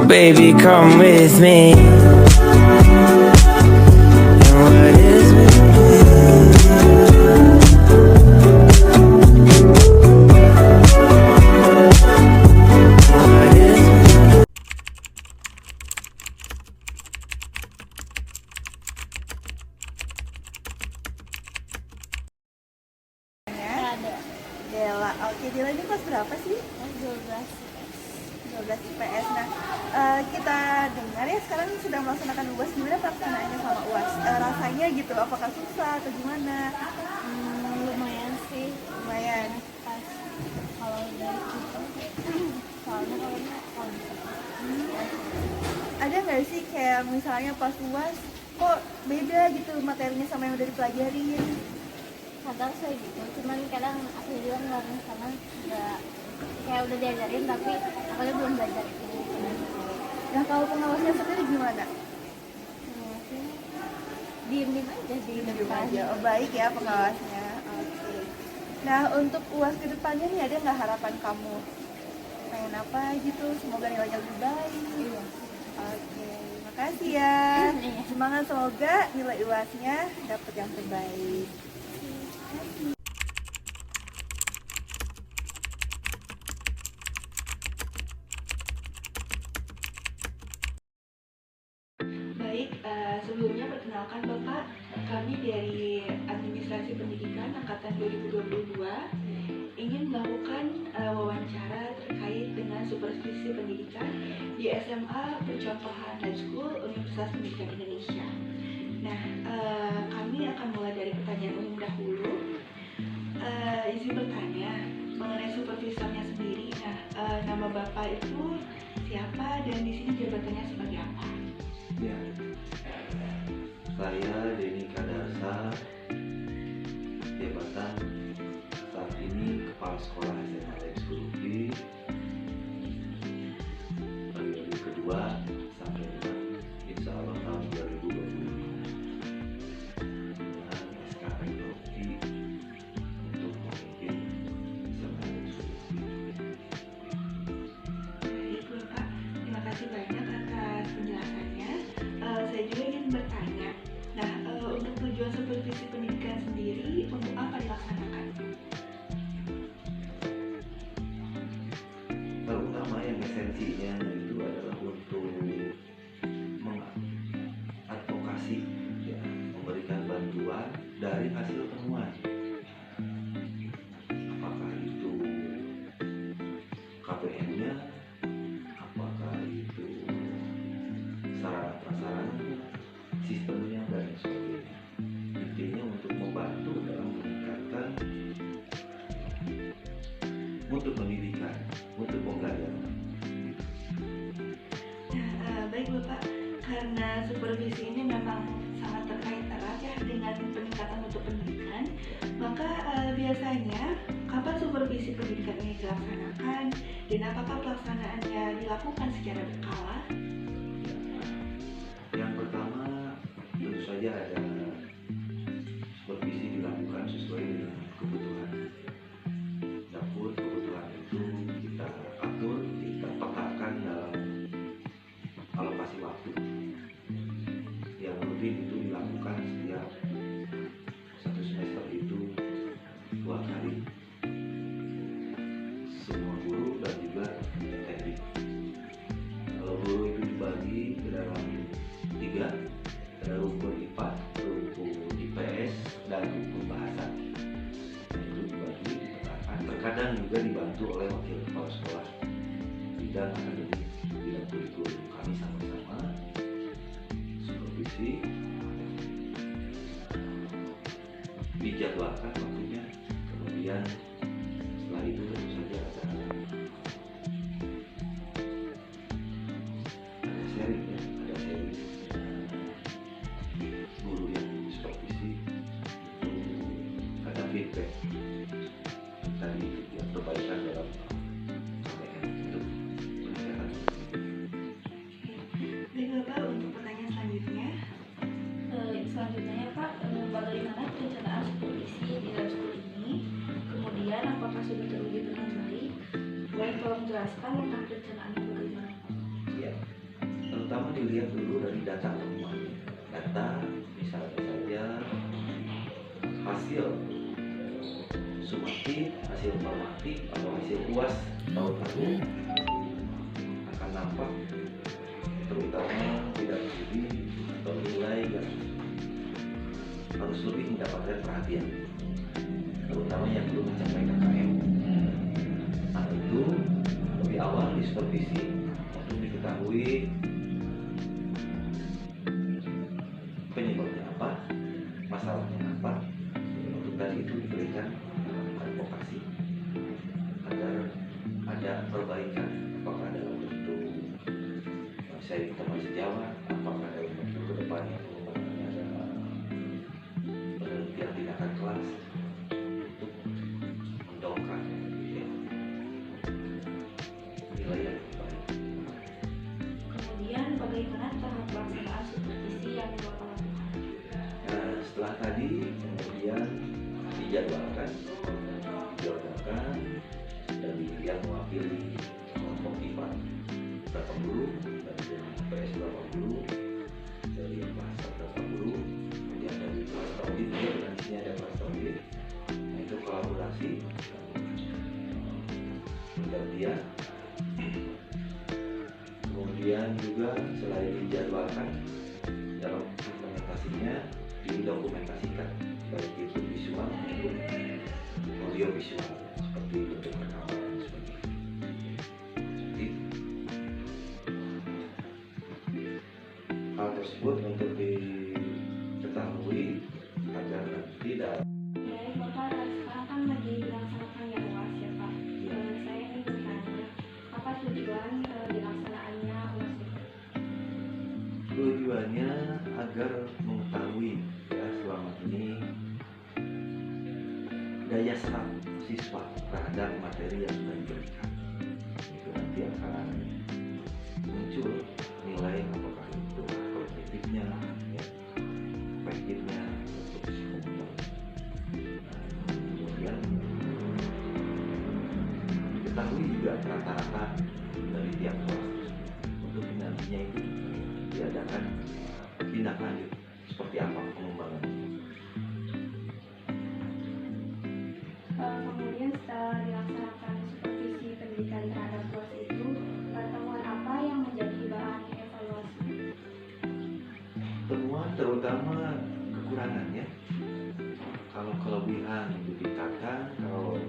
baby, come with me. And what is with Dela. Oke, Dela ini kelas berapa sih? Kelas 12. 12 IPS. Nah, kita dengar ya sekarang sedang melaksanakan UAS. Gimana pelaksanaannya sama UAS? Rasanya gitu, apakah susah atau gimana? Lumayan sih, Lumayan. pas kalau dari kita soalnya kalau Ada nggak sih kayak misalnya pas UAS kok beda gitu materinya sama yang udah dipelajarin? kadang saya gitu, cuman kadang aku juga nggak karena nggak kayak udah diajarin tapi aku belum belajar itu. Nah, kalau pengawasnya sendiri gimana? Diem aja di Diem depan. aja. Oh, baik ya pengawasnya. Oke. Nah, untuk UAS ke depannya nih ada nggak harapan kamu? Pengen apa gitu? Semoga nilainya lebih baik. Iya. Oke, makasih ya. Iya. Semangat, semoga nilai UASnya dapat yang terbaik. Baik, sebelumnya perkenalkan Bapak, kami dari Administrasi Pendidikan Angkatan 2022 ingin melakukan wawancara terkait dengan supervisi pendidikan di SMA Percontohan High School Universitas Pendidikan Indonesia. Nah, kami akan mulai dari pertanyaan umum dahulu. Izin bertanya mengenai supervisornya sendiri. Nah, nama Bapak itu siapa dan di sini jabatannya sebagai apa? Ya, saya Denny Kadarsa, jabatan saat ini Kepala Sekolah SMA Teknologi periode kedua sampai dengan insya Allah tahun 2025 dengan SKP Teknologi untuk memimpin SMA Teknologi. Baik, Bapak. Terima kasih banyak atas penjelasannya. Saya juga ingin bertanya. Nah, untuk tujuan supervisi pendidikan sendiri, untuk apa dilaksanakan? Terutama yang esensinya itu adalah untuk mengadvokasi, ya, memberikan bantuan dari hasil temuan. Apakah itu KPM-nya, apakah itu sarana prasarananya, sistemnya dan sebagainya. Intinya untuk membantu dalam meningkatkan mutu pendidikan, mutu pembelajaran. Nah, baik Bapak, karena supervisi ini memang sangat terkait erat ya dengan peningkatan mutu pendidikan, maka biasanya kapan supervisi pendidikan ini dilaksanakan dan apakah pelaksanaannya dilakukan secara berkala? Yang pertama tentu saja ada supervisi dilakukan sesuai dengan kebutuhan dapur. Kebutuhan itu kita atur, kita petakan dalam alokasi waktu yang rutin itu dilakukan setiap satu semester itu 2 kali, semua guru dan juga teknik. Kalau guru itu dibagi ke dalam 3, ada rukun IPA, rukun IPS, dan rukun bahasa. Itu dibagi, dipetakan. Terkadang juga dibantu oleh wakil kepala sekolah bidang akademik, bidang kurikulum. Kami sama-sama supervisi, dijadwalkan waktunya. Kemudian setelah itu tentu saja ada sharing, ya, ada sharing guru yang supervisi, itu ada feedback tadi yang perbaikan dalam KPM untuk peningkatan. Baik Bapak, untuk pertanyaan selanjutnya. Selanjutnya ya Pak, bagaimana perencanaan supervisi di dalam sekolah ini? Kemudian apakah sudah terwujud dengan baik? Boleh tolong jelaskan tentang perencanaan bagaimana? Ya, hasil sumatif, hasil formatif atau hasil UAS tahun lalu akan nampak, terutama tidak studi atau nilai yang harus lebih mendapatkan perhatian, terutama yang belum mencapai KKM. Hal itu lebih awal disupervisi untuk diketahui penyebabnya apa, masalahnya apa. Untuk tadi itu diberikan advokasi agar ada perbaikan, apakah dalam bentuk saya teman sejawat, apakah dalam bentuk kedepannya ada penelitian tindakan kelas untuk mendongkrak ya, nilai yang lebih baik. Kemudian bagaimana tahap pelaksanaan supervisi yang Bapak lakukan? Nah, setelah tadi kemudian dijadwalkan dari yang mewakili kelompok IPA berapa guru, dari PS berapa guru, dari kluster berapa guru, kemudian dari kluster audit juga, dan di sini ada kluster audit. Nah, itu kolaborasi bergantian. Kemudian juga selain dijadwalkan, dalam implementasinya didokumentasikan, baik itu visual maupun audio visual, seperti bentuk rekaman seperti itu. Hal tersebut untuk diketahui agar nanti dalam Baik Bapak, sekarang kan lagi dilaksanakan ya UAS ya Pak. Saya ingin bertanya, apa tujuan dilaksanakannya UAS itu? tujuannya agar mengetahui ya selama ini daya serap siswa terhadap materi yang sudah diberikan. Itu nanti akan muncul nilai apakah itu kognitifnya, ya, efektifnya untuk psikomotor. Kemudian diketahui juga rata-rata dari tiap kelas untuk nantinya itu diadakan tindak lanjut seperti apa pengembangan. Kemudian setelah dilaksanakan supervisi pendidikan terhadap UAS itu, temuan apa yang menjadi bahan evaluasi? Temuan terutama kekurangannya. Kalau kelebihan ditingkatkan, kalau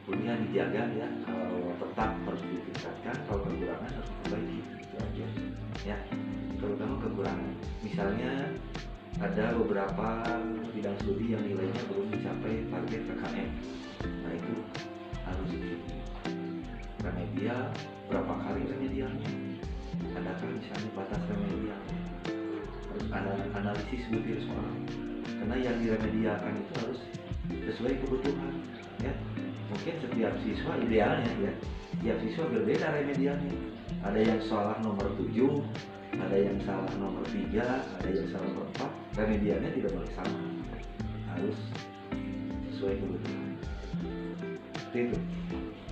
kelebihan dijaga ya, kalau tetap harus ditingkatkan, kalau kekurangan harus diperbaiki. Itu aja ya, terutama kekurangan. Misalnya ada beberapa bidang studi yang nilainya belum mencapai target KKM. Nah itu harus di remedial. Berapa kali remedialnya? Adakah misalnya batas remedial? Harus ada analisis butir soal. Karena yang diremedialkan itu harus sesuai kebutuhan. Ya, mungkin setiap siswa idealnya ya, setiap siswa berbeda remedialnya. Ada yang salah nomor 7, ada yang salah nomor 3, ada yang salah nomor 4. Remedialnya tidak boleh sama, harus sesuai kebutuhan. Seperti itu.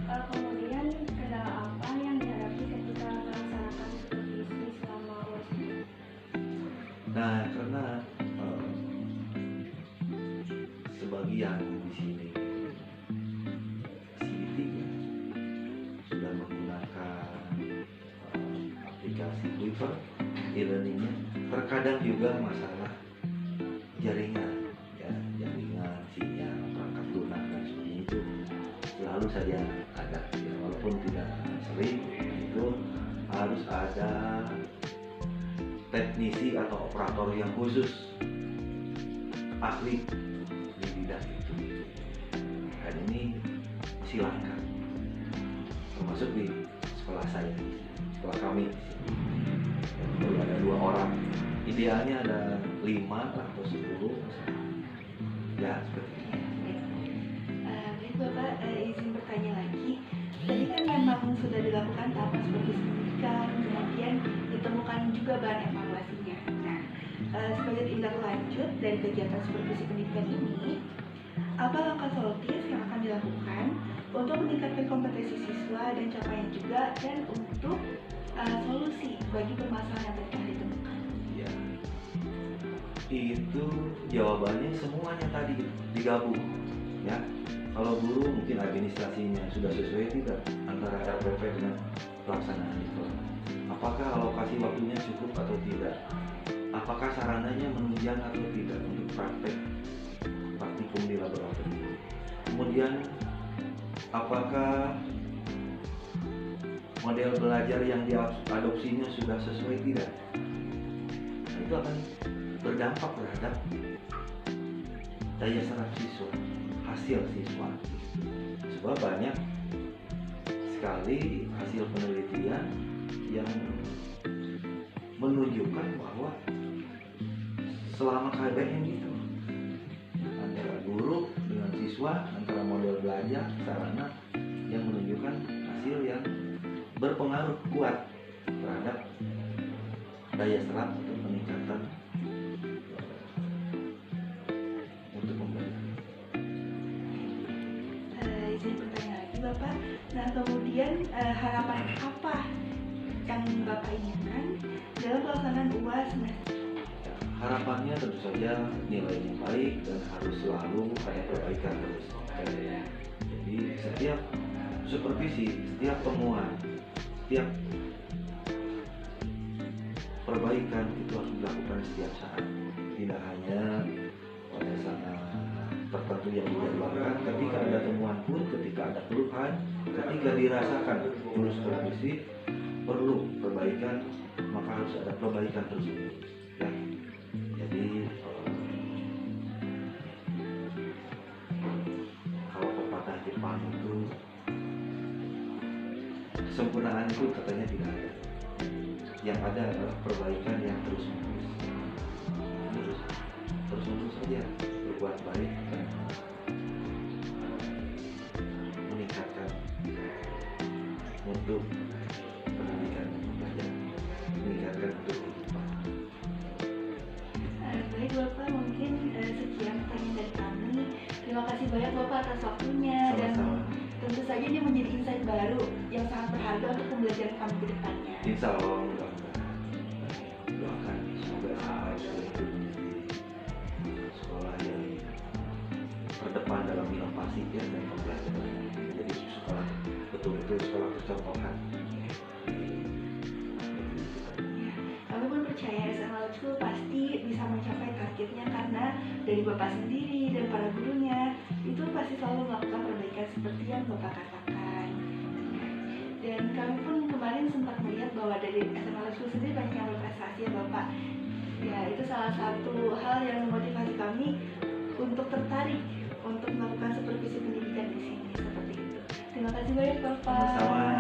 Kemudian kendala apa yang dihadapi ketika melaksanakan supervisi selama UAS itu? Nah, karena sebagian di sini CBT sudah menggunakan aplikasi Weaver e-learningnya, terkadang juga masalah jaringan, ya, jaringan, sinyal, perangkat lunak dan sebagainya itu selalu saja ada, ya, walaupun tidak sering. Itu harus ada teknisi atau operator yang khusus ahli di bidang itu. Dan ini masih langka, termasuk di sekolah saya, sekolah kami. Baru ada 2 orang, idealnya ada 5 atau 10 ya, seperti itu. Baik Bapak, izin bertanya lagi. Tadi kan memang sudah dilakukan tahapan supervisi pendidikan, kemudian ditemukan juga bahan evaluasinya. Nah, sebagai tindak lanjut dari kegiatan supervisi pendidikan ini, apa langkah solutif yang akan dilakukan untuk meningkatkan kompetensi siswa dan capaian juga, dan untuk solusi bagi permasalahan yang telah ditemukan? Ya, Itu jawabannya semuanya tadi digabung ya. Kalau guru mungkin administrasinya sudah sesuai tidak antara RPP dengan pelaksanaan itu. Apakah alokasi waktunya cukup atau tidak? Apakah sarananya menunjang atau tidak untuk praktikum di laboratorium? Kemudian apakah model belajar yang diadopsinya sudah sesuai tidak? Nah, itu akan berdampak terhadap daya serap siswa, hasil siswa. Sebab banyak sekali hasil penelitian yang menunjukkan bahwa selama KBM itu antara guru dengan siswa, antara model belajar, sarana yang menunjukkan hasil yang berpengaruh kuat terhadap daya serap atau peningkatan untuk pembelajaran. Izin bertanya lagi Bapak. Nah kemudian harapan apa yang Bapak inginkan dalam pelaksanaan UAS semester? Harapannya tentu saja nilainya baik dan harus selalu ada perbaikan terus. Jadi setiap supervisi, setiap temuan, setiap perbaikan itu harus dilakukan setiap saat. Tidak hanya pada saat tertentu yang dijadwalkan. Ketika ada temuan pun, ketika ada keluhan, ketika dirasakan perlu supervisi, perlu perbaikan, maka harus ada perbaikan terus. Ya. Jadi kalau pepatah Jepang itu kesempurnaan itu katanya tidak ada. Yang ada adalah perbaikan yang terus saja berbuat baik dan meningkatkan untuk pendidikan pelajar, meningkatkan untuk kehidupan. Baik Bapak, mungkin sekian pertanyaan dari kami. Terima kasih banyak Bapak atas waktunya. Sama-sama. Dan tentu saja ini menjadi insight baru yang sangat berharga untuk pembelajaran kami ke depannya. Insya Allah mudah-mudahan doakan semoga sampai itu menjadi sekolah yang terdepan dalam inovasi ya, dan pembelajaran, menjadi sekolah betul-betul sekolah percontohan. Kami pun percaya SMA Lab School pasti bisa mencapai targetnya karena dari Bapak sendiri dan para gurunya itu pasti selalu melakukan perbaikan seperti yang Bapak katakan. Dan kami pun kemarin sempat melihat bahwa dari SMA Lab School sendiri banyak yang berprestasi ya Bapak. Ya itu salah satu hal yang memotivasi kami untuk tertarik untuk melakukan supervisi pendidikan di sini seperti itu. Terima kasih banyak Bapak. Sama-sama.